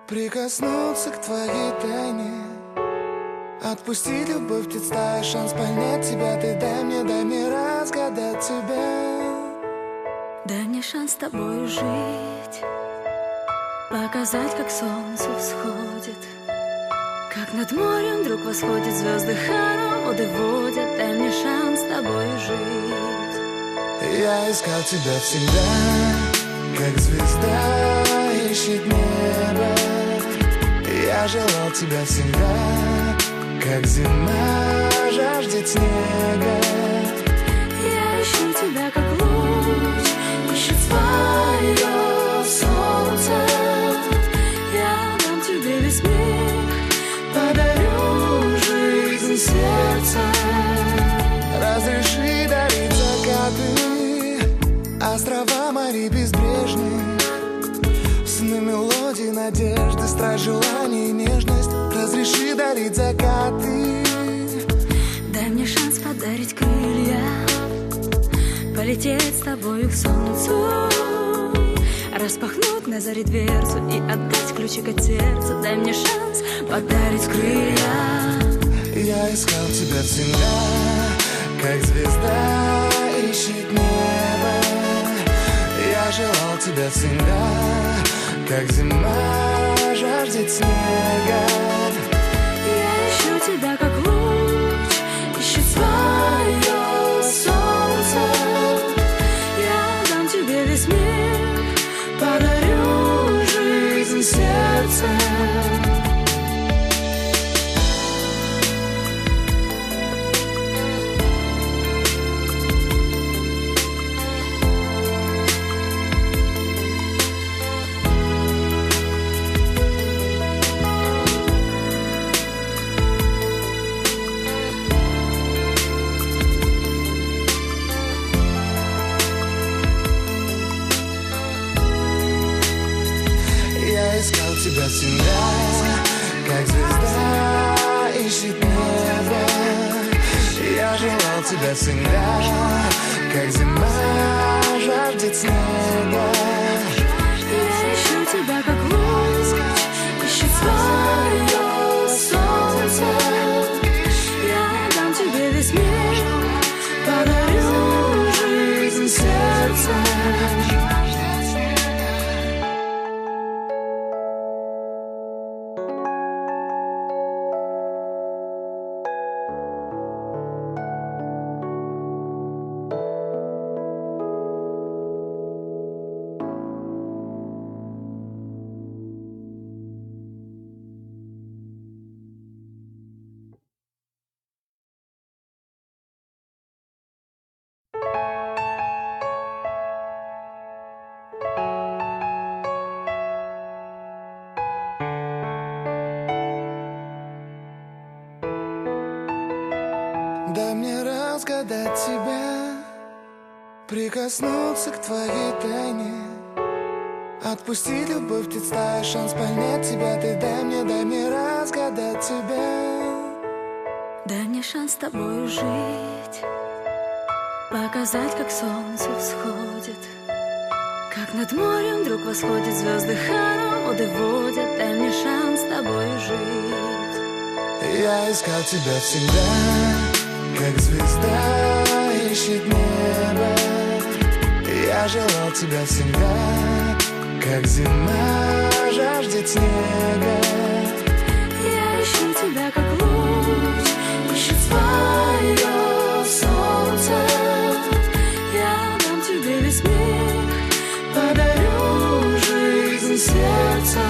Прикоснуться к твоей тайне, отпустить любовь, представь шанс понять тебя. Ты дай мне разгадать тебя. Дай мне шанс с тобой жить, показать, как солнце всходит, как над морем вдруг восходят звезды, хороводы водят. Дай мне шанс с тобой жить. Я искал тебя всегда, как звезда ищет небо. Я желал тебя всегда, как зима жаждет снега. Я ищу тебя, как луч ищет свое солнце. Я дам тебе весь мир, подарю жизнь сердца. Разреши дарить закаты, острова, моря безбрежные, сны, мелодии, надежды, страсть, желание и нежность. Разреши дарить закаты. Дай мне шанс подарить крылья, полететь с тобою к солнцу, распахнуть на заре дверцу и отдать ключик от сердца. Дай мне шанс подарить крылья. Я искал тебя всегда, как звезда ищет небо. Я желал тебя всегда, как зима жаждет снега. Я ищу тебя, как луч ищет свое солнце. Я дам тебе весь мир, подарю жизнь сердца. Искал тебя всегда, как звезда ищет небо. Я желал тебя всегда, как зима жаждет снега. Я ищу тебя, как луч ищет свое солнце. Я дам тебе весь мир, подарю жизнь сердца. Дай мне разгадать тебя, прикоснуться к твоей тайне, отпустить любовь, представь шанс понять тебя. Ты дай мне разгадать тебя. Дай мне шанс с тобой жить, показать, как солнце всходит, как над морем вдруг восходят звезды, хороводы водят. Дай мне шанс с тобой жить. Я искал тебя всегда, как звезда ищет небо. Я желал тебя всегда, как зима жаждет снега. Я ищу тебя, как луч ищет свое солнце. Я дам тебе весь мир, подарю жизнь сердца.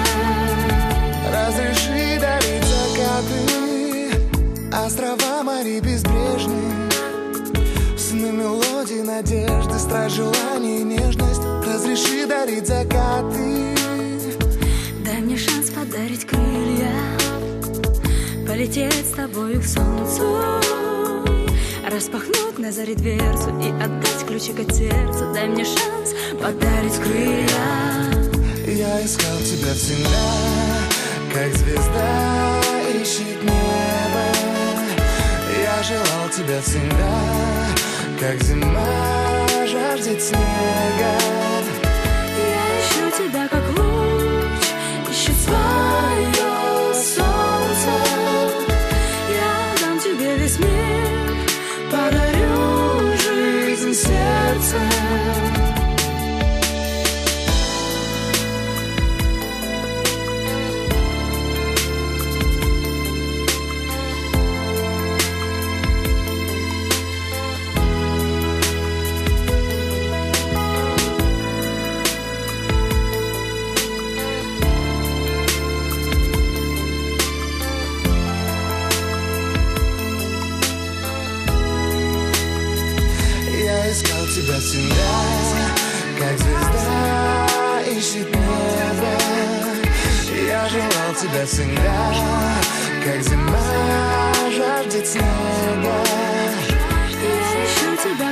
Разреши дарить закаты, острова, моря безбрежные, сны, мелодии, надежды, страсть, желание и нежность. Разреши дарить закаты. Дай мне шанс подарить крылья, полететь с тобою к солнцу, распахнуть на заре дверцу и отдать ключик от сердца. Дай мне шанс подарить крылья. Я искал тебя всегда, как звезда ищет небо. Я желал тебя всегда, как зима жаждет снега. Я ищу тебя, как луч ищет свой тебя всегда, как зима жаждет снега. Я ищу тебя